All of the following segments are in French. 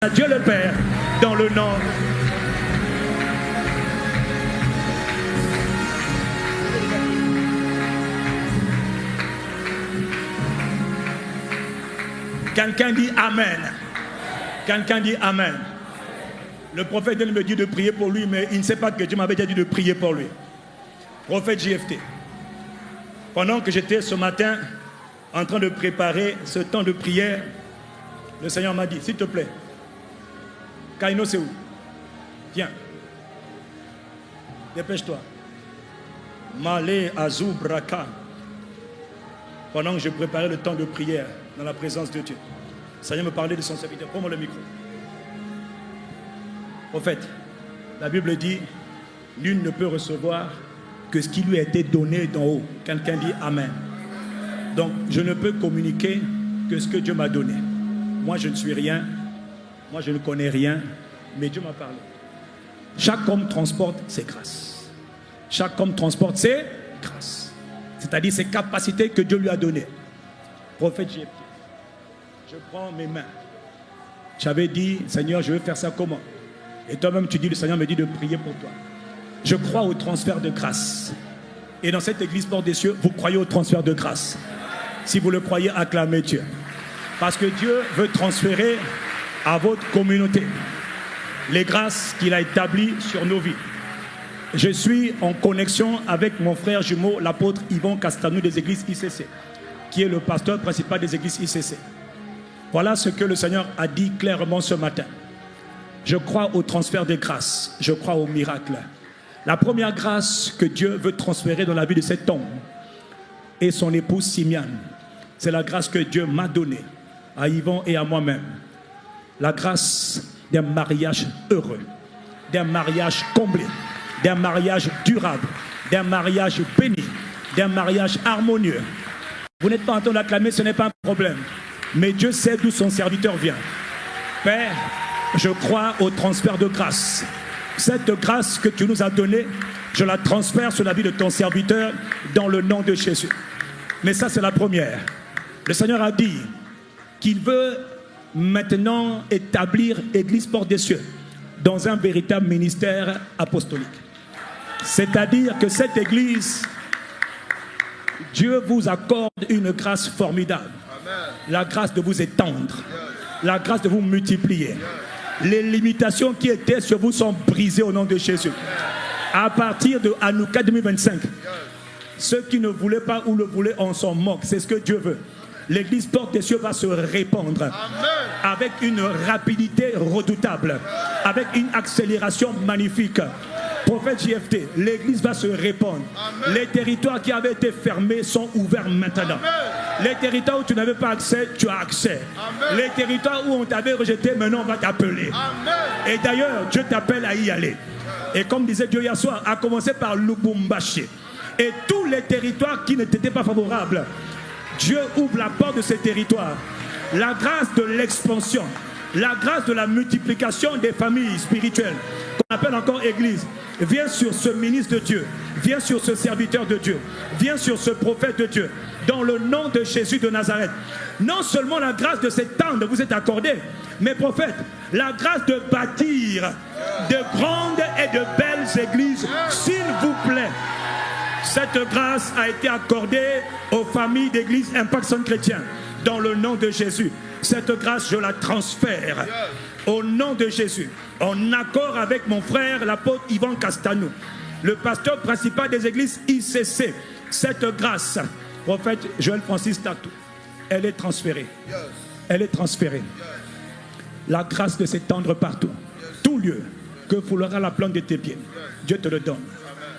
à Dieu le Père, dans le nom. Quelqu'un dit Amen. Quelqu'un dit Amen. Le prophète me dit de prier pour lui, mais il ne sait pas que Dieu m'avait déjà dit de prier pour lui. Prophète JFT. Pendant que j'étais ce matin en train de préparer ce temps de prière, le Seigneur m'a dit, s'il te plaît, Kaino c'est où? Viens. Dépêche-toi. Malé Azou Braka. Pendant que je préparais le temps de prière dans la présence de Dieu, le Seigneur me parlait de son serviteur. Prends-moi le micro. Au fait, la Bible dit, nul ne peut recevoir que ce qui lui a été donné d'en haut. Quelqu'un dit Amen. Donc, je ne peux communiquer que ce que Dieu m'a donné. Moi, je ne suis rien. Moi, je ne connais rien. Mais Dieu m'a parlé. Chaque homme transporte ses grâces. Chaque homme transporte ses grâces. C'est-à-dire ses capacités que Dieu lui a données. Prophète JFT, je prends mes mains. J'avais dit, Seigneur, je veux faire ça comment? Et toi-même, tu dis, le Seigneur me dit de prier pour toi. Je crois au transfert de grâce. Et dans cette église Porte des Cieux, vous croyez au transfert de grâce. Si vous le croyez, acclamez Dieu. Parce que Dieu veut transférer à votre communauté les grâces qu'il a établies sur nos vies. Je suis en connexion avec mon frère jumeau, l'apôtre Yvon Castanou des églises ICC, qui est le pasteur principal des églises ICC. Voilà ce que le Seigneur a dit clairement ce matin. Je crois au transfert des grâces. Je crois au miracle. La première grâce que Dieu veut transférer dans la vie de cet homme et son épouse Simiane, c'est la grâce que Dieu m'a donnée à Yvon et à moi-même. La grâce d'un mariage heureux, d'un mariage comblé, d'un mariage durable, d'un mariage béni, d'un mariage harmonieux. Vous n'êtes pas en train d'acclamer, ce n'est pas un problème. Mais Dieu sait d'où son serviteur vient. Père, je crois au transfert de grâce. Cette grâce que tu nous as donnée, je la transfère sur la vie de ton serviteur dans le nom de Jésus. Mais ça, c'est la première. Le Seigneur a dit qu'il veut maintenant établir Église Porte des Cieux dans un véritable ministère apostolique. C'est-à-dire que cette Église, Dieu vous accorde une grâce formidable. La grâce de vous étendre, la grâce de vous multiplier. Les limitations qui étaient sur vous sont brisées au nom de Jésus. À partir de Hanouka 2025, ceux qui ne voulaient pas ou le voulaient, on s'en moque. C'est ce que Dieu veut. L'église Porte des Cieux va se répandre. Amen. Avec une rapidité redoutable, avec une accélération magnifique. Prophète JFT, l'église va se répandre. Amen. Les territoires qui avaient été fermés sont ouverts maintenant. Amen. Les territoires où tu n'avais pas accès, tu as accès. Amen. Les territoires où on t'avait rejeté, maintenant on va t'appeler. Et d'ailleurs, Dieu t'appelle à y aller. Et comme disait Dieu hier soir, à commencer par Lubumbashi. Et tous les territoires qui ne t'étaient pas favorables, Dieu ouvre la porte de ces territoires. La grâce de l'expansion, la grâce de la multiplication des familles spirituelles, qu'on appelle encore Église, vient sur ce ministre de Dieu, vient sur ce serviteur de Dieu, vient sur ce prophète de Dieu, dans le nom de Jésus de Nazareth. Non seulement la grâce de s'étendre vous est accordée, mais prophète, la grâce de bâtir de grandes et de belles églises, s'il vous plaît. Cette grâce a été accordée aux familles d'église Impact Centre Chrétien, dans le nom de Jésus. Cette grâce, je la transfère au nom de Jésus, en accord avec mon frère, l'apôtre Yvon Castanou, le pasteur principal des églises ICC. Cette grâce, prophète Joël Francis Tatou, elle est transférée. Elle est transférée. La grâce de s'étendre partout. Tout lieu que foulera la plante de tes pieds, Dieu te le donne.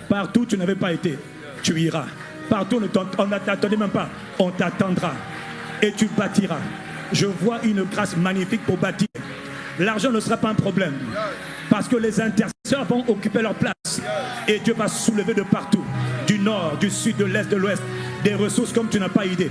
Partout où tu n'avais pas été, tu iras. Partout on ne t'attendait même pas, on t'attendra. Et tu bâtiras. Je vois une grâce magnifique pour bâtir. L'argent ne sera pas un problème. Parce que les intercesseurs vont occuper leur place. Et Dieu va soulever de partout. Du nord, du sud, de l'est, de l'ouest. Des ressources comme tu n'as pas idée.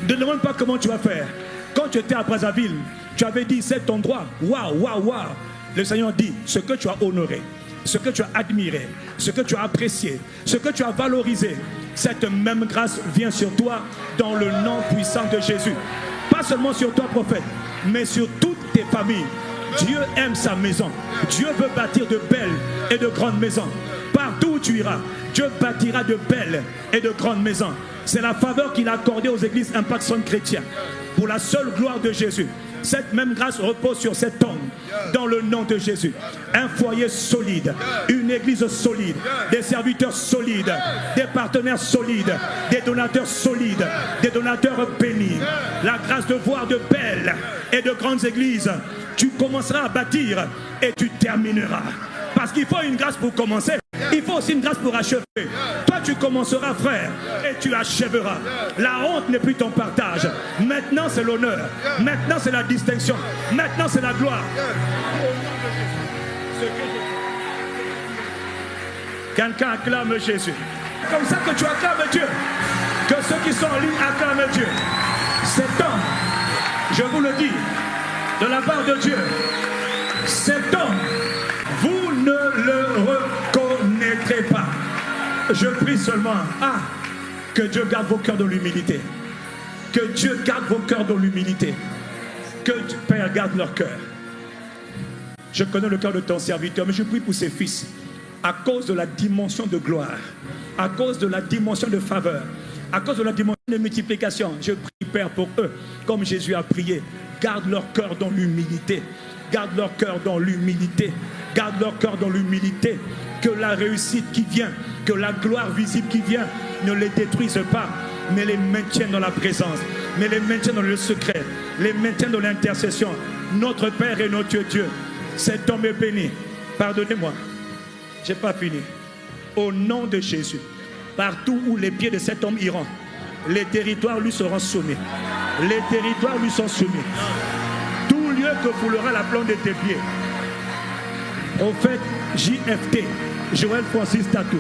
Ne demande pas comment tu vas faire. Quand tu étais à Brazzaville, tu avais dit c'est ton droit. Waouh, waouh, waouh. Le Seigneur dit ce que tu as honoré, ce que tu as admiré, ce que tu as apprécié, ce que tu as valorisé. Cette même grâce vient sur toi dans le nom puissant de Jésus. Pas seulement sur toi, prophète, mais sur toutes tes familles. Dieu aime sa maison. Dieu veut bâtir de belles et de grandes maisons. Partout où tu iras, Dieu bâtira de belles et de grandes maisons. C'est la faveur qu'il a accordée aux églises Impact Son Chrétien. Pour la seule gloire de Jésus. Cette même grâce repose sur cet homme. Dans le nom de Jésus. Un foyer solide. Une église solide. Des serviteurs solides. Des partenaires solides. Des donateurs solides. Des donateurs bénis. La grâce de voir de belles et de grandes églises. Tu commenceras à bâtir et tu termineras. Parce qu'il faut une grâce pour commencer. Il faut aussi une grâce pour achever. Toi, tu commenceras, frère, et tu achèveras. La honte n'est plus ton partage. Maintenant, c'est l'honneur. Maintenant, c'est la distinction. Maintenant, c'est la gloire. Quelqu'un acclame Jésus. C'est comme ça que tu acclames Dieu. Que ceux qui sont en ligne acclament Dieu. Cet homme, je vous le dis, de la part de Dieu, cet homme, vous ne le reconnaîtrez pas. Je prie seulement, que Dieu garde vos cœurs dans l'humilité. Que Dieu garde vos cœurs dans l'humilité. Que Père garde leur cœur. Je connais le cœur de ton serviteur, mais je prie pour ses fils. À cause de la dimension de gloire, à cause de la dimension de faveur, à cause de la dimension de multiplication, je prie, Père, pour eux, comme Jésus a prié. Garde leur cœur dans l'humilité. Garde leur cœur dans l'humilité. Garde leur cœur dans l'humilité. Que la réussite qui vient, que la gloire visible qui vient ne les détruise pas, mais les maintienne dans la présence, mais les maintienne dans le secret, les maintienne dans l'intercession. Notre Père et notre Dieu, cet homme est béni. Pardonnez-moi, je n'ai pas fini. Au nom de Jésus, partout où les pieds de cet homme iront, les territoires lui seront soumis. Les territoires lui sont soumis. Tout lieu que foulera la plante de tes pieds. Au fait, JFT, Joël Francis Tatou,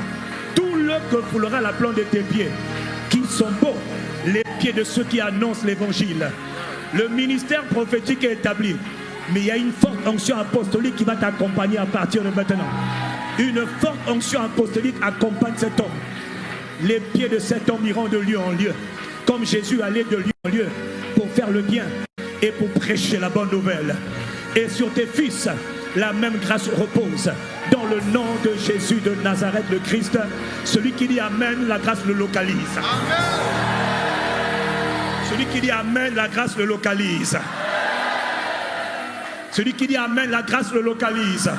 tout lieu que foulera la plante de tes pieds, qui sont beaux, les pieds de ceux qui annoncent l'évangile. Le ministère prophétique est établi, mais il y a une forte onction apostolique qui va t'accompagner à partir de maintenant. Une forte onction apostolique accompagne cet homme. Les pieds de cet homme iront de lieu en lieu, comme Jésus allait de lieu en lieu pour faire le bien et pour prêcher la bonne nouvelle. Et sur tes fils, la même grâce repose. Dans le nom de Jésus de Nazareth, le Christ, celui qui dit Amen, la grâce le localise. Amen. Celui qui dit Amen, la grâce le localise. Celui qui dit Amen, la grâce le localise.